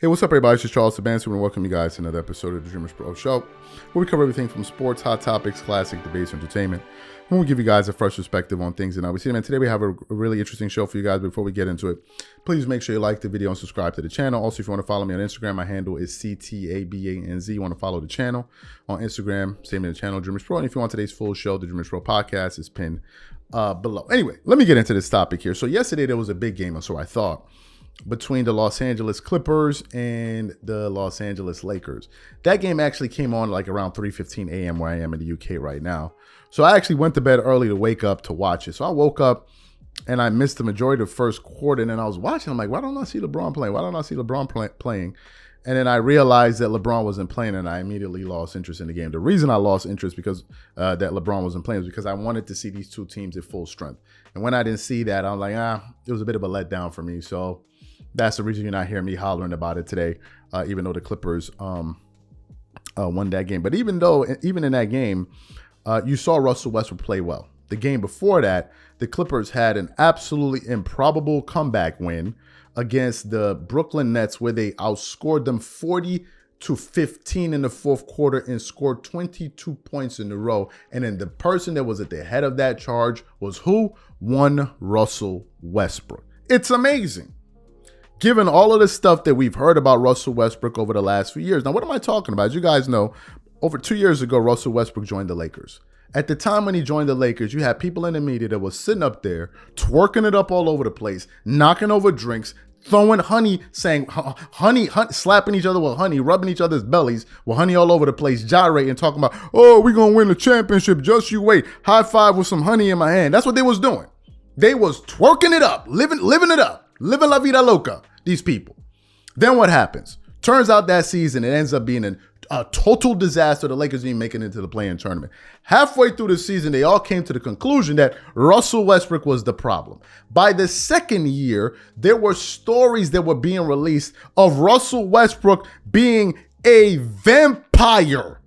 Hey, what's up, everybody? It's just Charles Sabansi. We welcome you guys to another episode of the DREAMERSPRO Show, where we cover everything from sports, hot topics, classic debates, entertainment, and we give you guys a fresh perspective on things. And we see, man, today we have a really interesting show for you guys. Before we get into it, please make sure you like the video and subscribe to the channel. Also, if you want to follow me on Instagram, my handle is CTABANZ. You want to follow the channel on Instagram, same in the channel, DREAMERSPRO. And if you want today's full show, the DREAMERSPRO podcast is pinned below. Anyway, let me get into this topic here. So yesterday there was a big game, or so I thought, between the Los Angeles Clippers and the Los Angeles Lakers. That game actually came on like around 3:15 a.m. where I am in the UK right now. So I actually went to bed early to wake up to watch it. So I woke up and I missed the majority of the first quarter. And then I was watching. I'm like, why don't I see LeBron playing? Why don't I see LeBron playing? And then I realized that LeBron wasn't playing, and I immediately lost interest in the game. The reason I lost interest because that LeBron wasn't playing was because I wanted to see these two teams at full strength. And when I didn't see that, I was like, it was a bit of a letdown for me. So that's the reason you're not hearing me hollering about it today, even though the Clippers won that game. But even in that game, you saw Russell Westbrook play well. The game before that, the Clippers had an absolutely improbable comeback win against the Brooklyn Nets, where they outscored them 40-15 in the fourth quarter and scored 22 points in a row. And then the person that was at the head of that charge was who? One Russell Westbrook. It's amazing, given all of the stuff that we've heard about Russell Westbrook over the last few years. Now, what am I talking about? As you guys know, over 2 years ago, Russell Westbrook joined the Lakers. At the time when he joined the Lakers, you had people in the media that was sitting up there, twerking it up all over the place, knocking over drinks, throwing honey, saying honey, slapping each other with honey, rubbing each other's bellies with honey all over the place, gyrating, talking about, oh, we're going to win the championship, just you wait. High five with some honey in my hand. That's what they was doing. They was twerking it up, living it up, living la vida loca, these people. Then what happens? Turns out that season, it ends up being a total disaster. The Lakers didn't make it into the play-in tournament. Halfway through the season, they all came to the conclusion that Russell Westbrook was the problem. By the second year, there were stories that were being released of Russell Westbrook being a vampire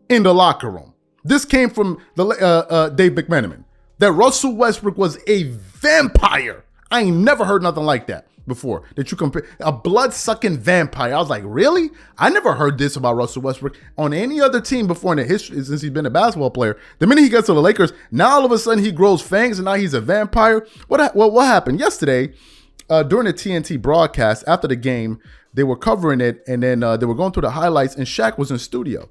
in the locker room. This came from Dave McMenamin, that Russell Westbrook was a vampire. I ain't never heard nothing like that before, that you compare a blood-sucking vampire. I was like, really? I never heard this about Russell Westbrook on any other team before in the history since he's been a basketball player. The minute he gets to the Lakers, now all of a sudden he grows fangs and now he's a vampire. What happened yesterday during the TNT broadcast after the game? They were covering it, and then they were going through the highlights, and Shaq was in studio.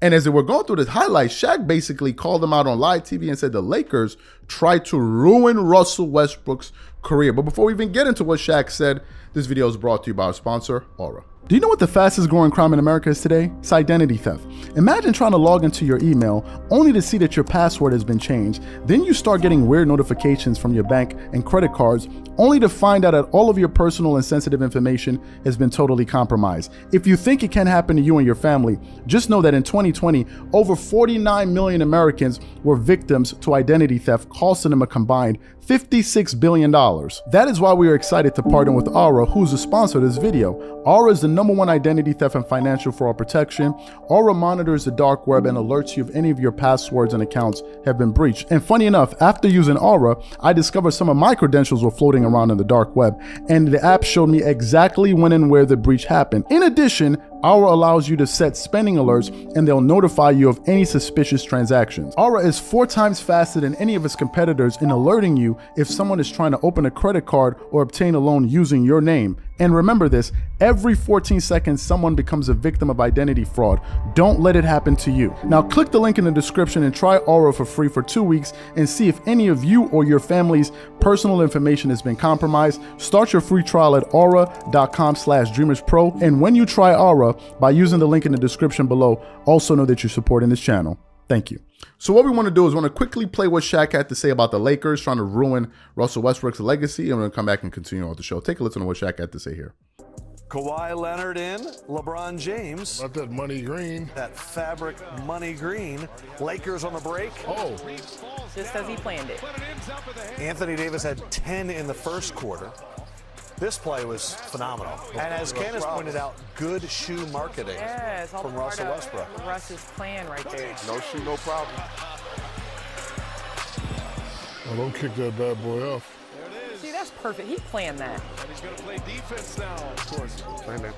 And as they were going through the highlights, Shaq basically called them out on live TV and said the Lakers tried to ruin Russell Westbrook's career. But before we even get into what Shaq said, this video is brought to you by our sponsor, Aura. Do you know what the fastest growing crime in America is today? It's identity theft. Imagine trying to log into your email only to see that your password has been changed. Then you start getting weird notifications from your bank and credit cards, only to find out that all of your personal and sensitive information has been totally compromised. If you think it can happen to you and your family, just know that in 2020, over 49 million Americans were victims to identity theft, costing them a combined $56 billion. That is why we are excited to partner with Aura, who's the sponsor of this video. Aura is the #1 identity theft and financial fraud protection. Aura monitors the dark web and alerts you if any of your passwords and accounts have been breached. And funny enough, after using Aura, I discovered some of my credentials were floating around in the dark web, and the app showed me exactly when and where the breach happened. In addition, Aura allows you to set spending alerts, and they'll notify you of any suspicious transactions. Aura is 4 times faster than any of its competitors in alerting you if someone is trying to open a credit card or obtain a loan using your name. And remember this, every 14 seconds, someone becomes a victim of identity fraud. Don't let it happen to you. Now click the link in the description and try Aura for free for 2 weeks and see if any of you or your family's personal information has been compromised. Start your free trial at aura.com/DREAMERSPRO. And when you try Aura, by using the link in the description below, also know that you're supporting this channel. Thank you. So what we want to do is want to quickly play what Shaq had to say about the Lakers trying to ruin Russell Westbrook's legacy, and we're going to come back and continue on with the show. Take a listen to what Shaq had to say here. Kawhi Leonard in, LeBron James. Not that money green. That fabric money green. Lakers on the break. Oh. Just as he planned it. Anthony Davis had 10 in the first quarter. This play was phenomenal. And as Candace pointed out, good shoe marketing from Russell Westbrook. Russ's plan right there. No shoe, no problem. Oh, don't kick that bad boy off. See, that's That's perfect. He planned that. And he's going to play defense now, of course.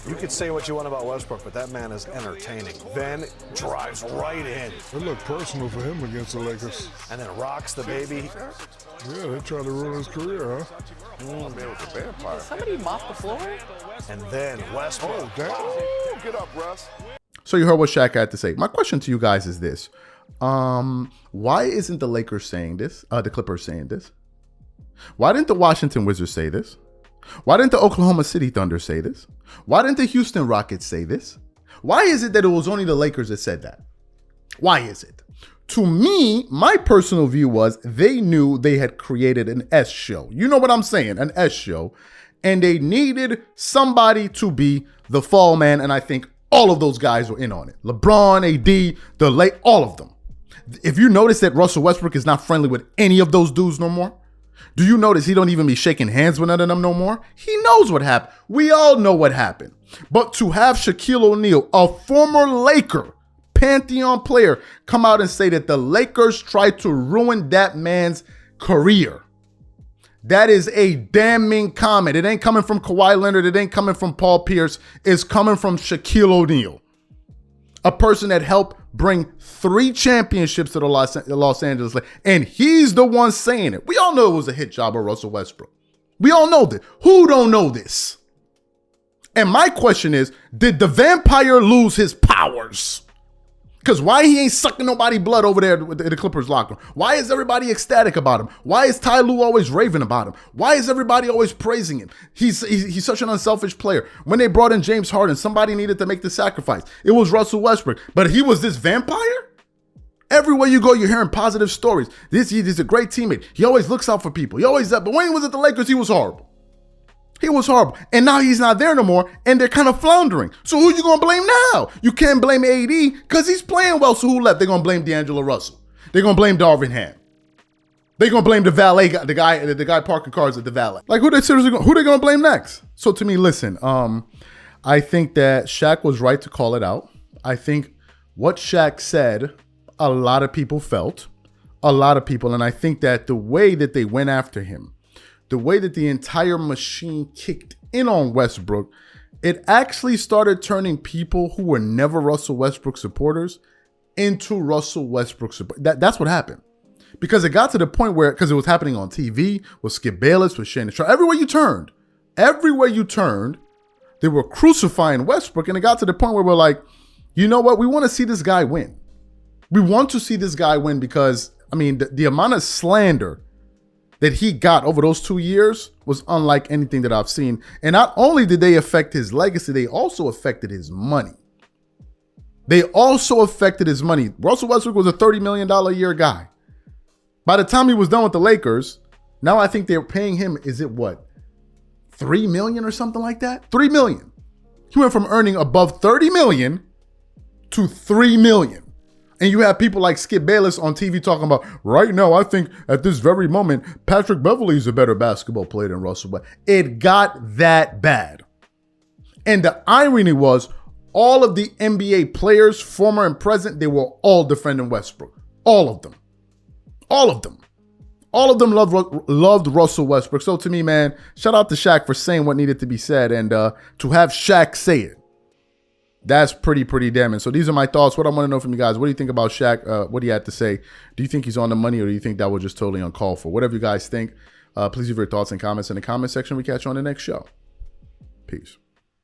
You could say what you want about Westbrook, but that man is entertaining. Then drives right in. It looked personal for him against the Lakers. And then rocks the baby. Yeah, they tried to ruin his career, huh? Man was a vampire. Did somebody mop the floor? And then Westbrook. Oh, damn. Ooh, get up, Russ. So you heard what Shaq had to say. My question to you guys is this. Why isn't the Lakers saying this? The Clippers saying this? Why didn't the Washington Wizards say this? Why didn't the Oklahoma City Thunder say this? Why didn't the Houston Rockets say this? Why is it that it was only the Lakers that said that? Why is it? To me, my personal view was they knew they had created an S show. You know what I'm saying? An S show. And they needed somebody to be the fall man. And I think all of those guys were in on it. LeBron, AD, all of them. If you notice that Russell Westbrook is not friendly with any of those dudes no more, do you notice he don't even be shaking hands with none of them no more? He knows what happened. We all know what happened. But to have Shaquille O'Neal, a former Laker, Pantheon player, come out and say that the Lakers tried to ruin that man's career. That is a damning comment. It ain't coming from Kawhi Leonard. It ain't coming from Paul Pierce. It's coming from Shaquille O'Neal, a person that helped bring 3 championships to the Los Angeles Lakers. And he's the one saying it. We all know it was a hit job of Russell Westbrook. We all know this. Who don't know this? And my question is, did the vampire lose his powers? Because why he ain't sucking nobody blood over there in the Clippers locker room? Why is everybody ecstatic about him? Why is Ty Lue always raving about him? Why is everybody always praising him? He's such an unselfish player. When they brought in James Harden, somebody needed to make the sacrifice. It was Russell Westbrook, but he was this vampire? Everywhere you go, you're hearing positive stories. He's a great teammate. He always looks out for people. But when he was at the Lakers, he was horrible. He was horrible. And now he's not there no more, and they're kind of floundering. So who you going to blame now? You can't blame AD because he's playing well. So who left? They're going to blame D'Angelo Russell. They're going to blame Darvin Ham. They're going to blame the valet, the guy parking cars at the valet. Like, who they going to blame next? So to me, listen, I think that Shaq was right to call it out. I think what Shaq said, a lot of people felt. A lot of people. And I think that the way that they went after him, the way that the entire machine kicked in on Westbrook, it actually started turning people who were never Russell Westbrook supporters into Russell Westbrook supporters. That's what happened. Because it got to the point where, because it was happening on TV, with Skip Bayless, with Shannon Sharpe, everywhere you turned, they were crucifying Westbrook. And it got to the point where we're like, you know what? We want to see this guy win. We want to see this guy win because, I mean, the amount of slander that he got over those 2 years was unlike anything that I've seen. And not only did they affect his legacy, they also affected his money. Russell Westbrook was a $30 million a year guy. By the time he was done with the Lakers, now I think they're paying him, is it what, $3 million or something like that? $3 million. He went from earning above $30 million to $3 million. And you have people like Skip Bayless on TV talking about, right now, I think at this very moment, Patrick Beverley is a better basketball player than Russell Westbrook. It got that bad. And the irony was, all of the NBA players, former and present, they were all defending Westbrook. All of them. All of them. All of them loved Russell Westbrook. So to me, man, shout out to Shaq for saying what needed to be said. And to have Shaq say it, that's pretty damning. So these are my thoughts. What I want to know from you guys, what do you think about Shaq? What he had to say? Do you think he's on the money, or do you think that was just totally uncalled for? Whatever you guys think, please leave your thoughts and comments in the comment section. We catch you on the next show. Peace.